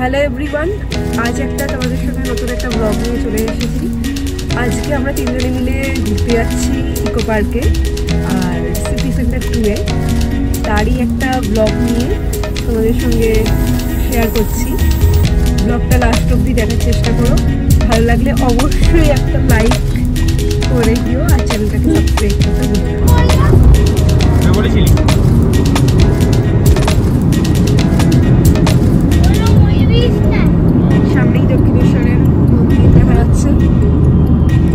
Hello everyone, আজ তোমাদের সাথে নতুন একটা ব্লগ নিয়ে চলে এসেছি। আজকে আমরা তিনজনে মিলে ঘুরতে যাচ্ছি ইকো পার্কে আর সিটি সেন্টার 2-এ। তারই একটা ব্লগ নিয়ে তোমাদের সঙ্গে শেয়ার করছি। ব্লগটা লাস্ট অবধি দেখার চেষ্টা করো, ভালো লাগলে অবশ্যই একটা লাইক করে দিও আর চ্যানেলটাকে সাবস্ক্রাইব করতে ভুলো না। সামনেই দক্ষিণেশ্বরের মন্দির দেখা যাচ্ছে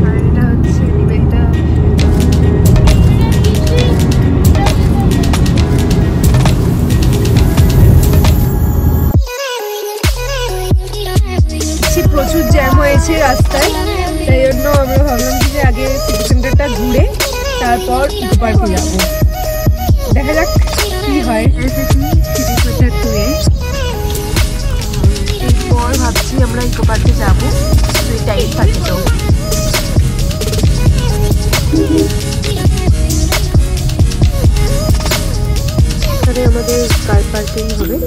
আর এটা হচ্ছে নিবেদিতা। প্রচুর জ্যাম হয়েছে রাস্তায়, তাই জন্য আমরা ভাবলাম যে আগে সিটি সেন্টারটা ঘুরে তারপর ইকো পার্কে যাবো। দেখা যাক কি হয়। সিটি সেন্টার 2-এ এরপর ভাবছি আমরা ইকো পার্কে যাবো, যদি টাইম থাকে তো। এখানে আমাদের কার পার্কিং হবে।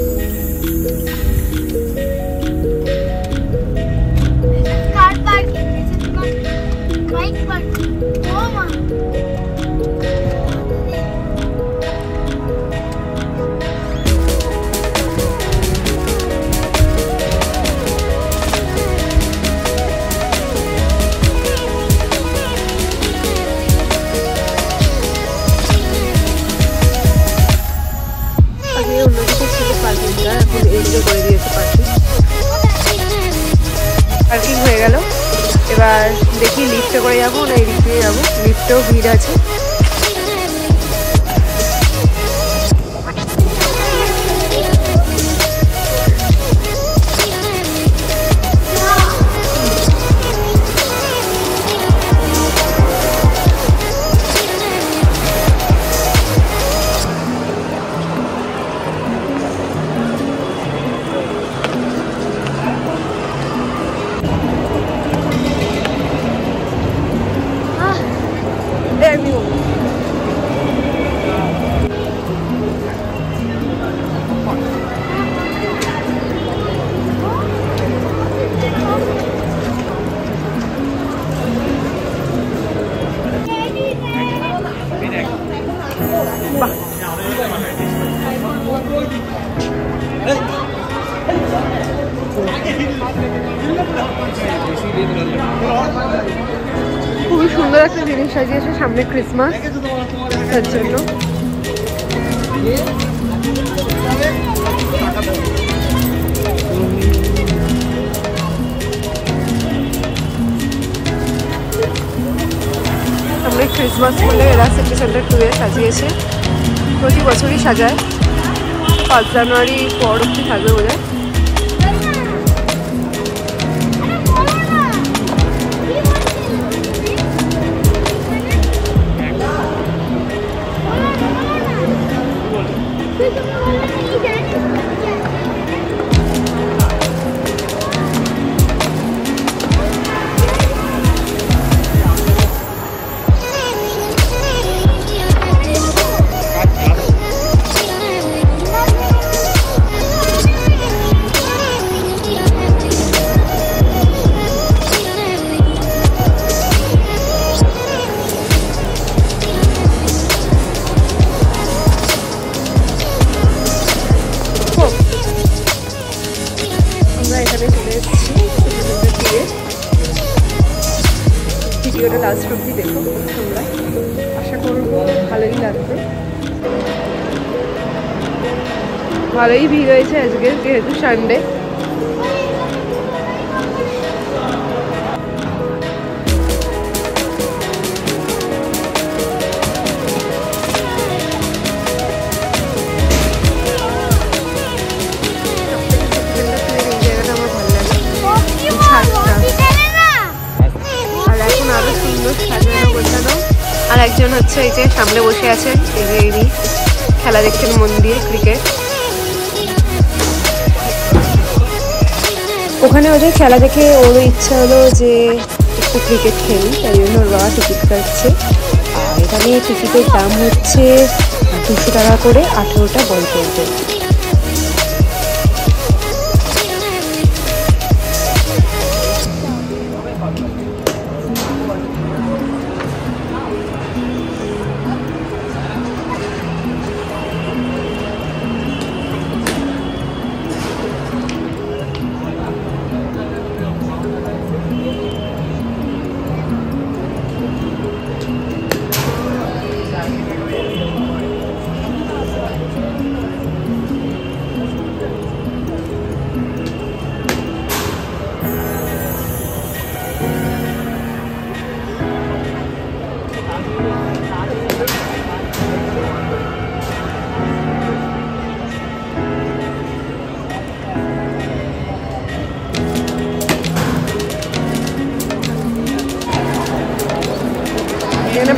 পার্কিং হয়ে গেল, এবার দেখি লিফটে করে যাবো না এই দিক দিয়ে যাবো। লিফটেও ভিড় আছে। খুবই সুন্দর একটা জিনিস সাজিয়েছে, সামনে ক্রিসমাস, তার জন্য সামনে ক্রিসমাস বলে এরা সিটি সেন্টার 2-এ সাজিয়েছে। প্রতি বছরই সাজায়, 5 জানুয়ারি পর অব্দি থাকবে বোঝা যায়। ভিডিওটা লাস্ট অবধি দেখো তোমরা, আশা করবো ভালোই লাগবে। ভালোই ভিড় হয়েছে আজকে, যেহেতু সানডে। আর একজন হচ্ছে এই যে সামনে বসে আছেন, এই যে ইনি খেলা দেখছেন মন দিয়ে, ক্রিকেট। ওখানে ওদের খেলা দেখে ওর ইচ্ছা হলো যে একটু ক্রিকেট খেলি, তাই জন্য ওরা টিকিট কাটছে। আর এখানে টিকিটের দাম হচ্ছে 200 টাকা করে, 18টা বল পড়বে।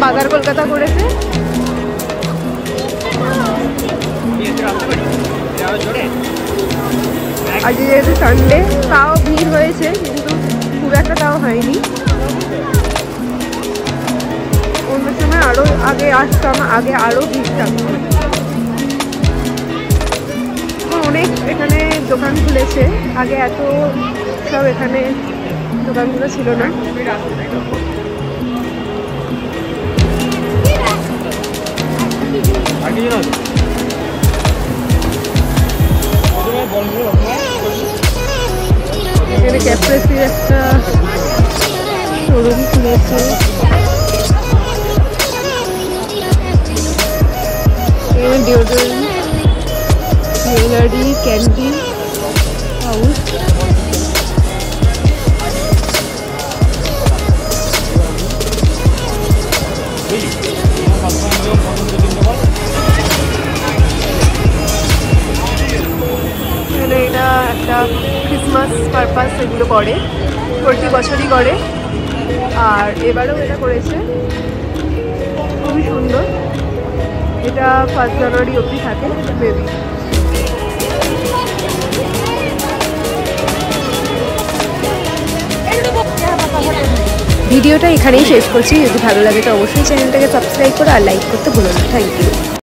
বাজার কলকাতা করেছে। আজ যেহেতু সানডে তাও ভিড় হয়েছে, কিন্তু খুব একটা তাও হয়নি। অন্য সময় আরো আগে আসতাম, আগে আরো ভিড় থাকতো। অনেক এখানে দোকান খুলেছে, আগে এত সব এখানে দোকানগুলো ছিল না। এখানে ক্যাপ্রেসির একটা শোরুম খুলেছে। এখানে ডিওডোরেন্ট, জুয়েলারি, ক্যান্ডি হাউস। এটা একটা ক্রিসমাস পারপাস এগুলো করে, প্রতি বছরই করে, আর এবারেও এটা করেছে। খুবই সুন্দর। এটা 1 জানুয়ারি অবধি থাকে বেবি। ভিডিওটা এখানেই শেষ করছি। যদি ভালো লাগে তো অবশ্যই চ্যানেলটাকে সাবস্ক্রাইব করো আর লাইক করতে ভুলো না। Thank you.